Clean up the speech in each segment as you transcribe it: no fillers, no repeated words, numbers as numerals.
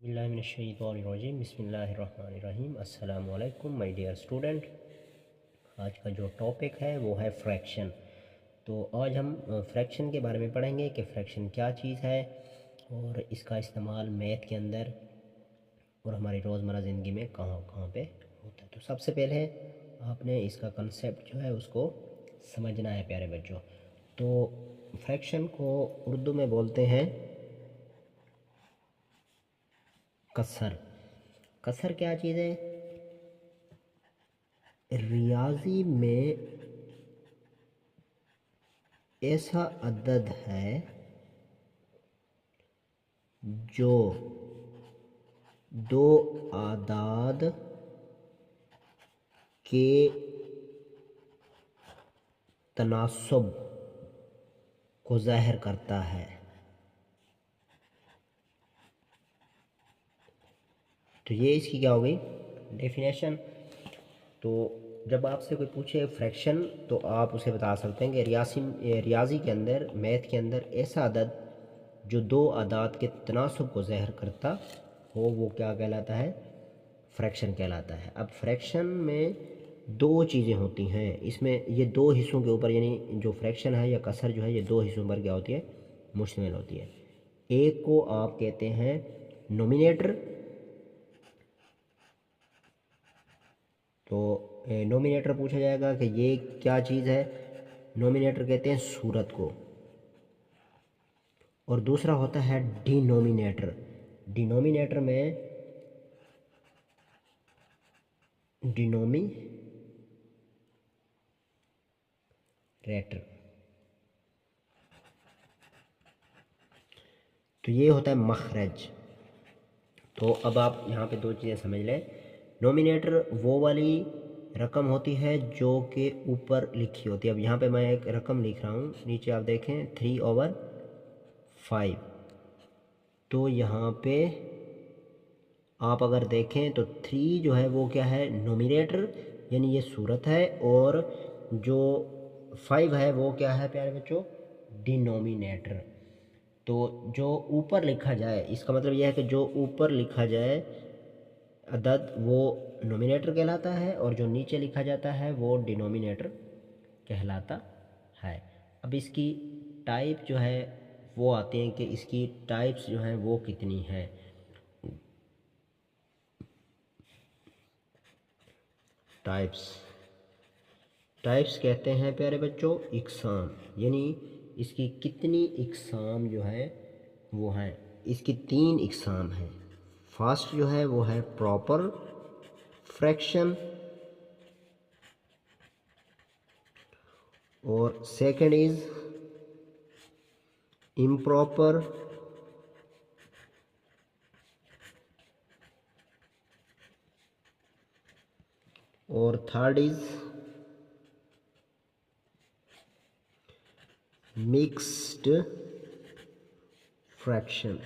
बिस्मिल्लाहिर्रहमानिर्रहीम बिस्मिल्लाहिर्रहमानिर्रहीम अस्सलामु अलैकुम माय डियर स्टूडेंट। आज का जो टॉपिक है वो है फ्रैक्शन। तो आज हम फ्रैक्शन के बारे में पढ़ेंगे कि फ्रैक्शन क्या चीज़ है और इसका इस्तेमाल मैथ के अंदर और हमारी रोज़मर्रा ज़िंदगी में कहाँ कहाँ पे होता है। तो सबसे पहले आपने इसका कंसेप्ट जो है उसको समझना है प्यारे बच्चों। तो फ्रैक्शन को उर्दू में बोलते हैं कसर। कसर क्या चीज़ है? रियाजी में ऐसा अदद है जो दो आदाद के तनासुब को ज़ाहिर करता है। तो ये इसकी क्या हो गई डेफिनेशन। तो जब आपसे कोई पूछे फ्रैक्शन तो आप उसे बता सकते हैं कि रियाजी के अंदर मैथ के अंदर ऐसा अदद जो दो आदाद के तनासुब को ज़ाहिर करता हो वो क्या कहलाता है? फ्रैक्शन कहलाता है। अब फ्रैक्शन में दो चीज़ें होती हैं, इसमें ये दो हिस्सों के ऊपर, यानी जो फ्रैक्शन है या कसर जो है ये दो हिस्सों पर क्या होती है? मुश्तमिल होती है। एक को आप कहते हैं नोमिनेटर। तो नोमिनेटर पूछा जाएगा कि ये क्या चीज़ है? नोमिनेटर कहते हैं सूरत को। और दूसरा होता है डिनोमिनेटर। डिनोमिनेटर में डिनोमिनेटर, तो ये होता है मखरज। तो अब आप यहाँ पे दो चीज़ें समझ लें। नोमिनेटर वो वाली रकम होती है जो कि ऊपर लिखी होती है। अब यहाँ पे मैं एक रकम लिख रहा हूँ, नीचे आप देखें 3/5। तो यहाँ पे आप अगर देखें तो 3 जो है वो क्या है? नोमिनेटर, यानी ये सूरत है। और जो 5 है वो क्या है प्यारे बच्चों? डिनोमिनेटर। तो जो ऊपर लिखा जाए, इसका मतलब यह है कि जो ऊपर लिखा जाए अदद वो नोमिनेटर कहलाता है और जो नीचे लिखा जाता है वो डिनोमिनेटर कहलाता है। अब इसकी टाइप जो है वो आती हैं कि इसकी टाइप्स जो हैं वो कितनी हैं। टाइप्स कहते हैं प्यारे बच्चों इकसाम, यानी इसकी कितनी इकसाम जो है वो हैं। इसकी 3 इकसाम हैं। फर्स्ट जो है वो है प्रॉपर फ्रैक्शन, और सेकंड इज इम्प्रॉपर, और थर्ड इज मिक्स्ड फ्रैक्शन।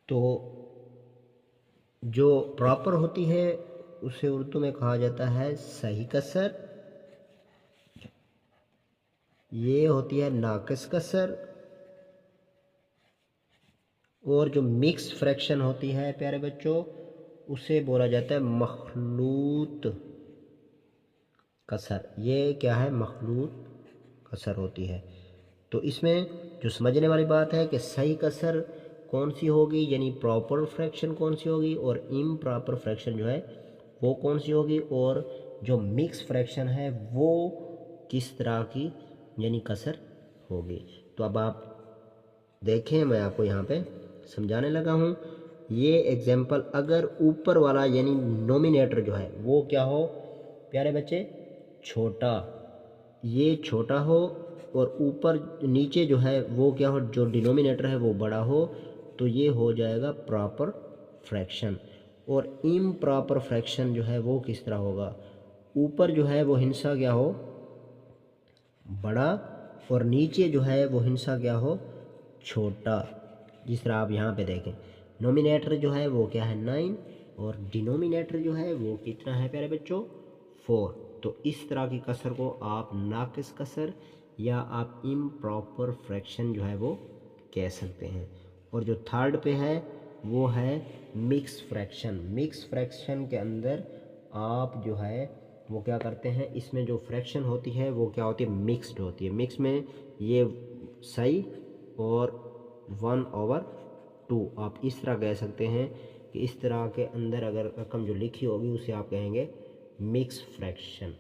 तो जो प्रॉपर होती है उसे उर्दू में कहा जाता है सही कसर। ये होती है नाकिस कसर। और जो मिक्स फ्रैक्शन होती है प्यारे बच्चों उसे बोला जाता है मखलूत कसर। ये क्या है? मखलूत कसर होती है। तो इसमें जो समझने वाली बात है कि सही कसर कौन सी होगी, यानी प्रॉपर फ्रैक्शन कौन सी होगी, और इम्प्रॉपर फ्रैक्शन जो है वो कौन सी होगी, और जो मिक्स फ्रैक्शन है वो किस तरह की यानी कसर होगी। तो अब आप देखें, मैं आपको यहाँ पे समझाने लगा हूँ। ये एग्जाम्पल अगर ऊपर वाला यानी नोमिनेटर जो है वो क्या हो प्यारे बच्चे? छोटा, ये छोटा हो, और ऊपर नीचे जो है वो क्या हो? जो डिनोमिनेटर है वो बड़ा हो, तो ये हो जाएगा प्रॉपर फ्रैक्शन। और इम्प्रॉपर फ्रैक्शन जो है वो किस तरह होगा? ऊपर जो है वो हिस्सा क्या हो? बड़ा, और नीचे जो है वो हिस्सा क्या हो? छोटा। जिस तरह आप यहाँ पे देखें, नोमिनेटर जो है वो क्या है? 9, और डिनोमिनेटर जो है वो कितना है प्यारे बच्चों? 4। तो इस तरह की कसर को आप नाकिस कसर या आप इम्प्रॉपर फ्रैक्शन जो है वो कह सकते हैं। और जो थर्ड पे है वो है मिक्स फ्रैक्शन। मिक्स फ्रैक्शन के अंदर आप जो है वो क्या करते हैं, इसमें जो फ्रैक्शन होती है वो क्या होती है, मिक्स्ड होती है। मिक्स में ये सही और 1/2 आप इस तरह कह सकते हैं कि इस तरह के अंदर अगर रकम जो लिखी होगी उसे आप कहेंगे मिक्स फ्रैक्शन।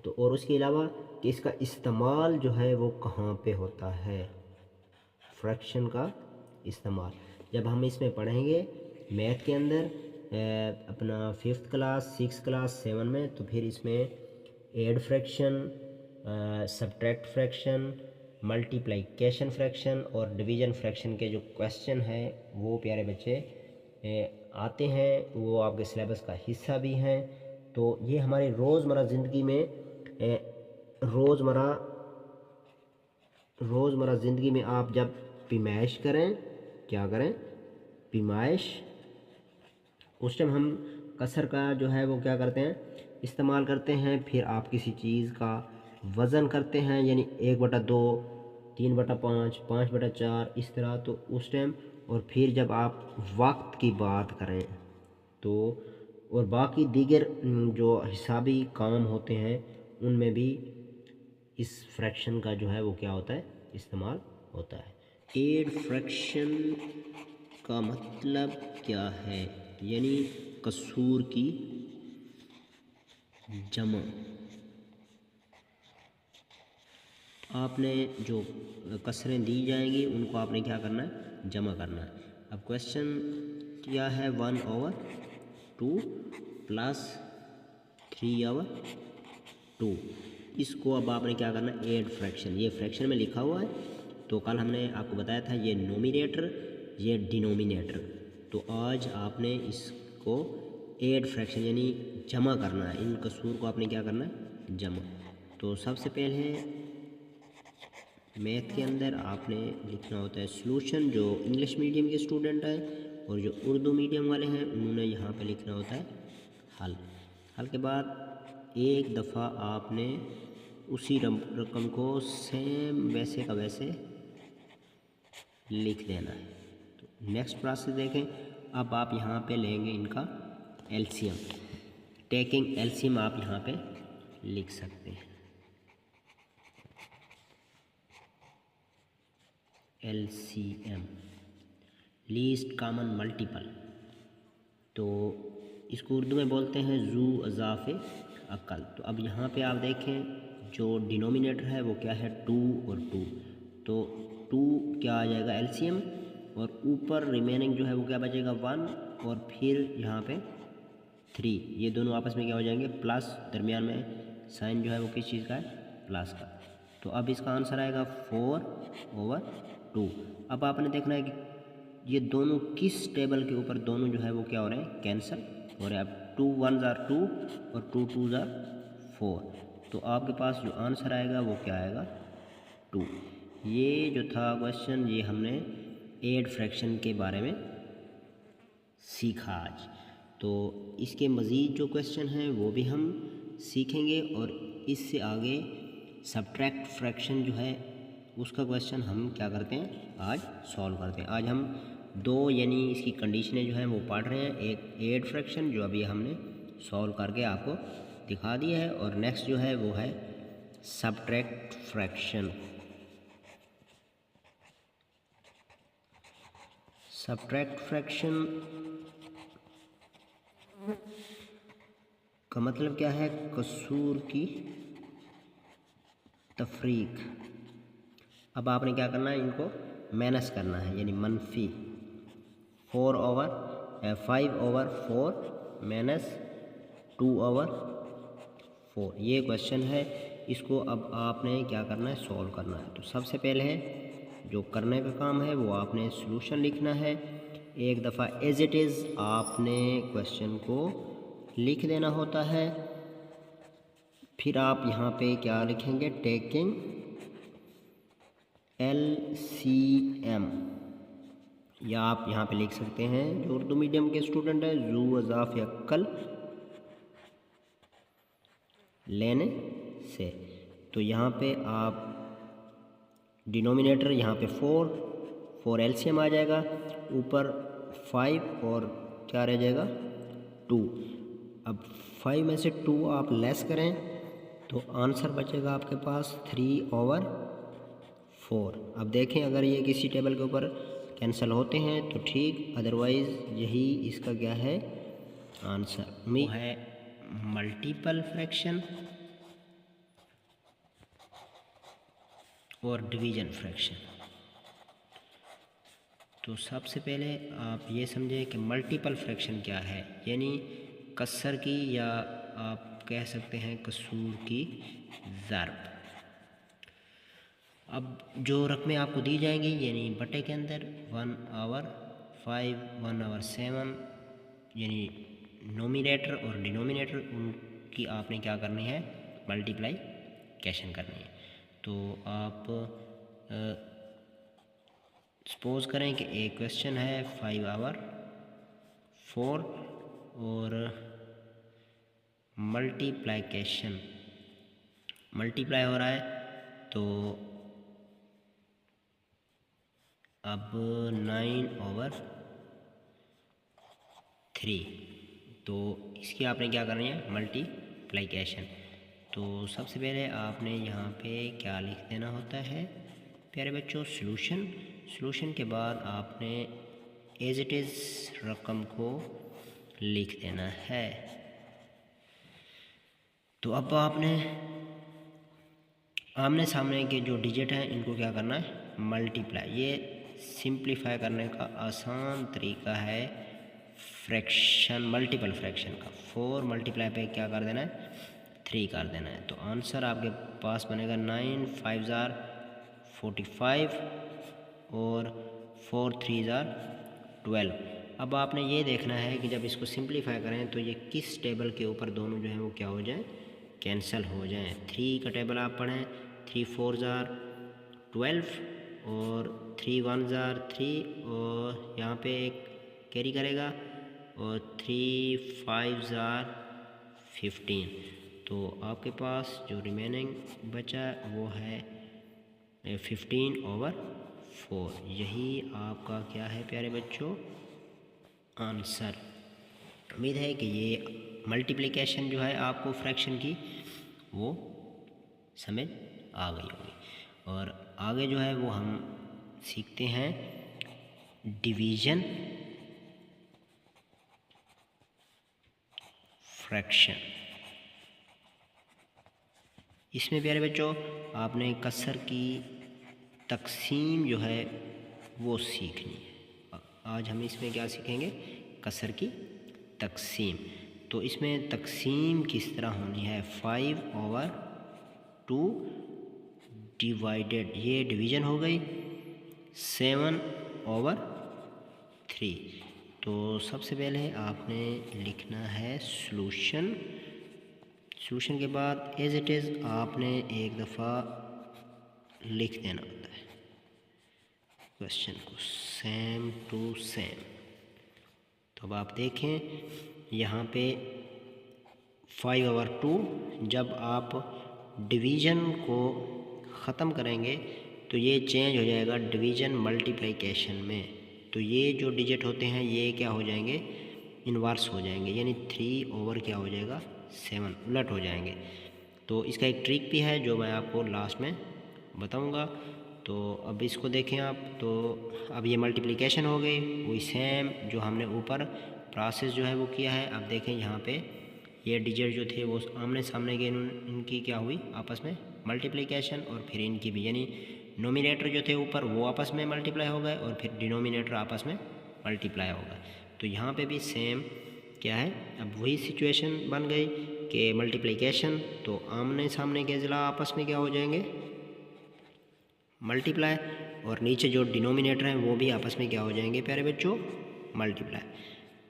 तो और उसके अलावा कि इसका इस्तेमाल जो है वो कहाँ पे होता है, फ्रैक्शन का इस्तेमाल जब हम इसमें पढ़ेंगे मैथ के अंदर अपना 5th क्लास 6th क्लास 7 में, तो फिर इसमें add fraction, subtract fraction, multiplication fraction और डिवीजन फ्रैक्शन के जो क्वेश्चन हैं वो प्यारे बच्चे आते हैं, वो आपके सिलेबस का हिस्सा भी हैं। तो ये हमारी रोज़मर्रा ज़िंदगी में रोज़मर्रा ज़िंदगी में आप जब पैमाइश करें, क्या करें, पैमाइश, उस टाइम हम कसर का जो है वो क्या करते हैं, इस्तेमाल करते हैं। फिर आप किसी चीज़ का वज़न करते हैं, यानी 1/2, 3/5, 5/4 इस तरह, तो उस टाइम। और फिर जब आप वक्त की बात करें तो और बाकी दीगर जो हिसाबी काम होते हैं उनमें भी इस फ्रैक्शन का जो है वो क्या होता है, इस्तेमाल होता है। एड फ्रैक्शन का मतलब क्या है, यानी कसूर की जमा। आपने जो कसरें दी जाएंगी उनको आपने क्या करना है, जमा करना है। अब क्वेश्चन क्या है, 1/2 प्लस 3/2, इसको अब आपने क्या करना है, एड फ्रैक्शन। ये फ्रैक्शन में लिखा हुआ है, तो कल हमने आपको बताया था ये नोमिनेटर ये डिनोमिनेटर। तो आज आपने इसको एड फ्रैक्शन यानी जमा करना है, इन कसूर को आपने क्या करना है, जमा। तो सबसे पहले मैथ के अंदर आपने लिखना होता है सॉल्यूशन, जो इंग्लिश मीडियम के स्टूडेंट हैं, और जो उर्दू मीडियम वाले हैं उन्होंने यहाँ पे लिखना होता है हल। हल के बाद एक दफ़ा आपने उसी रकम को सेम वैसे का वैसे लिख देना है। तो नेक्स्ट प्रोसेस देखें। अब आप यहाँ पे लेंगे इनका एलसीएम, टेकिंग एलसीएम आप यहाँ पे लिख सकते हैं, LCM लीस्ट कॉमन मल्टीपल। तो इसको उर्दू में बोलते हैं जू अज़ाफ़े अक्ल। तो अब यहाँ पे आप देखें जो डिनोमिनेटर है वो क्या है, 2 और 2। तो 2 क्या आ जाएगा, LCM, और ऊपर रिमेनिंग जो है वो क्या बचेगा, 1, और फिर यहाँ पे 3। ये दोनों आपस में क्या हो जाएंगे, प्लस, दरमियान में साइन जो है वो किस चीज़ का है, प्लस का। तो अब इसका आंसर आएगा 4/2। अब आपने देखना है कि ये दोनों किस टेबल के ऊपर दोनों जो है वो क्या हो रहे हैं, कैंसिल हो रहे हैं। अब 2 1s are 2 और 2 2s are 4। तो आपके पास जो आंसर आएगा वो क्या आएगा, 2। ये जो था क्वेश्चन, ये हमने एड फ्रैक्शन के बारे में सीखा आज। तो इसके मज़ीद जो क्वेश्चन हैं वो भी हम सीखेंगे, और इससे आगे सब्ट्रैक्ट फ्रैक्शन जो है उसका क्वेश्चन हम क्या करते हैं, आज सॉल्व करते हैं। आज हम 2 यानी इसकी कंडीशनें जो हैं वो पढ़ रहे हैं। एक एड फ्रैक्शन जो अभी हमने सॉल्व करके आपको दिखा दिया है, और नेक्स्ट जो है वो है सब्ट्रैक्ट फ्रैक्शन। सब्ट्रैक्ट फ्रैक्शन का मतलब क्या है, कसूर की तफरीक। अब आपने क्या करना है, इनको माइनस करना है, यानी मनफी 5/4 माइनस 2/4। ये क्वेश्चन है, इसको अब आपने क्या करना है, सॉल्व करना है। तो सबसे पहले जो करने का काम है वो आपने सॉल्यूशन लिखना है। एक दफ़ा एज इट इज़ आपने क्वेश्चन को लिख देना होता है। फिर आप यहाँ पे क्या लिखेंगे, टेकिंग LCM, या आप यहाँ पे लिख सकते हैं जो उर्दू मीडियम के स्टूडेंट हैं, जू अज़ाफ़ अक्ल लेने से। तो यहाँ पे आप डिनोमिनेटर यहाँ पे 4 4 एलसीएम आ जाएगा, ऊपर 5 और क्या रह जाएगा 2। अब 5 में से 2 आप लेस करें तो आंसर बचेगा आपके पास 3/4। अब देखें अगर ये किसी टेबल के ऊपर कैंसिल होते हैं तो ठीक, अदरवाइज़ यही इसका क्या है आंसर। वो है मल्टीपल फ्रैक्शन और डिवीज़न फ्रैक्शन। तो सबसे पहले आप ये समझें कि मल्टीपल फ्रैक्शन क्या है, यानी कसर की या आप कह सकते हैं कसूर की ज़रब। अब जो रकमें आपको दी जाएंगी यानी बटे के अंदर 1/5, 1/7, यानी नोमिनेटर और डिनोमिनेटर, उनकी आपने क्या करनी है मल्टीप्लिकेशन करनी है। तो आप सपोज़ करें कि एक क्वेश्चन है 5/4 और मल्टीप्लाई हो रहा है, तो अब 9/3, तो इसकी आपने क्या करनी है मल्टीप्लिकेशन। तो सबसे पहले आपने यहाँ पे क्या लिख देना होता है प्यारे बच्चों, सॉल्यूशन के बाद आपने एज इट इज़ रकम को लिख देना है। तो अब आपने आमने सामने के जो डिजिट हैं इनको क्या करना है मल्टीप्लाई। ये सिंप्लीफाई करने का आसान तरीका है फ्रैक्शन, मल्टीपल फ्रैक्शन का। 4 मल्टीप्लाई पे क्या कर देना है 3 कर देना है। तो आंसर आपके पास बनेगा 9 5 ज़ार 45 और 4 3 ज़ार 12। अब आपने ये देखना है कि जब इसको सिंप्लीफाई करें तो ये किस टेबल के ऊपर दोनों जो हैं वो क्या हो जाएं कैंसिल हो जाएं। 3 का टेबल आप पढ़ें, 3 4 ज़ार 12 और 3 1 ज़ार 3 और यहाँ पे एक कैरी करेगा और 3 5 ज़ार 15। तो आपके पास जो रिमेनिंग बचा वो है 15/4। यही आपका क्या है प्यारे बच्चों आंसर। उम्मीद है कि ये मल्टीप्लिकेशन जो है आपको फ्रैक्शन की वो समझ आ गई होगी। और आगे जो है वो हम सीखते हैं डिवीज़न फ्रैक्शन। इसमें प्यारे बच्चों आपने कसर की तकसीम जो है वो सीखनी है। आज हम इसमें क्या सीखेंगे कसर की तकसीम। तो इसमें तकसीम किस तरह होनी है 5/2 डिवाइडेड, ये डिवीज़न हो गई 7/3। तो सबसे पहले आपने लिखना है सॉल्यूशन के बाद एज इट इज़ आपने एक दफ़ा लिख देना होता है क्वेश्चन को सेम टू सेम। तो अब आप देखें यहाँ पे 5/2 जब आप डिवीज़न को ख़त्म करेंगे तो ये चेंज हो जाएगा डिवीज़न मल्टीप्लिकेशन में। तो ये जो डिजिट होते हैं ये क्या हो जाएंगे इन्वर्स हो जाएंगे, यानी 3 क्या हो जाएगा 7, उलट हो जाएंगे। तो इसका एक ट्रिक भी है जो मैं आपको लास्ट में बताऊंगा। तो अब इसको देखें आप, तो अब ये मल्टीप्लिकेशन हो गई, वही सेम जो हमने ऊपर प्रोसेस जो है वो किया है। अब देखें यहाँ पे ये डिजिट जो थे वो आमने सामने के इनकी क्या हुई आपस में मल्टीप्लिकेशन, और फिर इनकी भी, यानी नोमिनेटर जो थे ऊपर वो आपस में मल्टीप्लाई हो गए और फिर डिनोमिनेटर आपस में मल्टीप्लाई हो गए। तो यहाँ पे भी सेम क्या है, अब वही सिचुएशन बन गई कि मल्टीप्लिकेशन, तो आमने सामने के अज़ला आपस में क्या हो जाएंगे मल्टीप्लाई, और नीचे जो डिनोमिनेटर हैं वो भी आपस में क्या हो जाएंगे प्यारे बच्चों मल्टीप्लाई।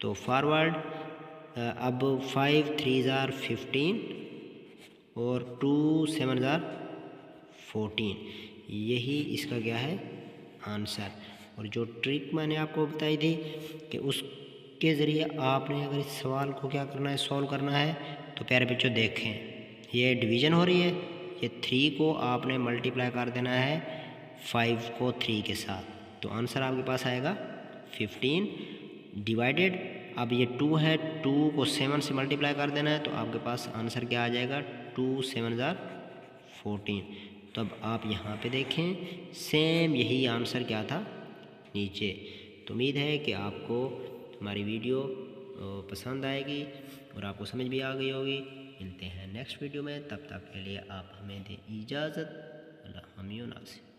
तो फॉरवर्ड अब 5 3 ज़ार 15 और 2 7 ज़ार 14, यही इसका क्या है आंसर। और जो ट्रिक मैंने आपको बताई थी कि उसके ज़रिए आपने अगर इस सवाल को क्या करना है सॉल्व करना है, तो प्यारे बच्चों देखें ये डिवीज़न हो रही है, ये 3 को आपने मल्टीप्लाई कर देना है 5 को 3 के साथ। तो आंसर आपके पास आएगा 15 डिवाइडेड, अब ये 2 है, 2 को 7 से मल्टीप्लाई कर देना है, तो आपके पास आंसर क्या आ जाएगा, 2 7 जार 14। तो अब आप यहाँ पे देखें सेम यही आंसर क्या था नीचे। तो उम्मीद है कि आपको हमारी वीडियो पसंद आएगी और आपको समझ भी आ गई होगी। मिलते हैं नेक्स्ट वीडियो में, तब तक के लिए आप हमें दें इजाज़त। अल्लाह हम नासिर।